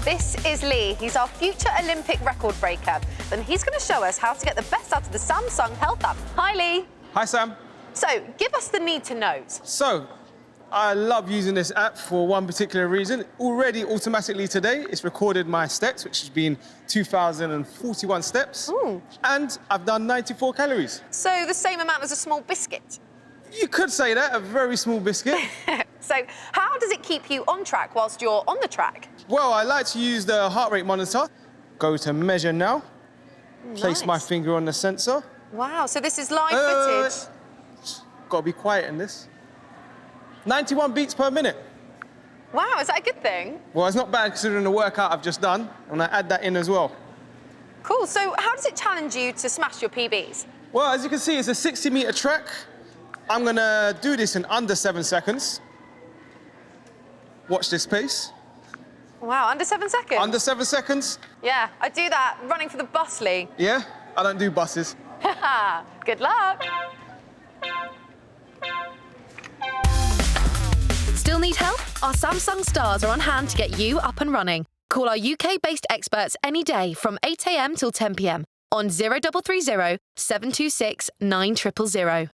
This is Lee. He's our future Olympic record breaker. And he's going to show us how to get the best out of the Samsung Health app. Hi, Lee. Hi, Sam. So, give us the need to knows. So, I love using this app for one particular reason. Already, automatically today, it's recorded my steps, which has been 2,041 steps. Ooh. And I've done 94 calories. So, the same amount as a small biscuit. You could say that, a very small biscuit. So, how does it keep you on track whilst you're on the track? Well, I like to use the heart rate monitor. Go to measure now. Place my finger on the sensor. Wow, so this is live footage. Gotta be quiet in this. 91 beats per minute. Wow, is that a good thing? Well, it's not bad considering the workout I've just done, and I add that in as well. Cool, so how does it challenge you to smash your PBs? Well, as you can see, it's a 60-meter track. I'm gonna do this in under 7 seconds. Watch this pace. Wow, under 7 seconds? Under 7 seconds. Yeah, I do that running for the bus, Lee. Yeah? I don't do buses. Good luck. Still need help? Our Samsung stars are on hand to get you up and running. Call our UK-based experts any day from 8 a.m. till 10 p.m. on 0330 726 9000.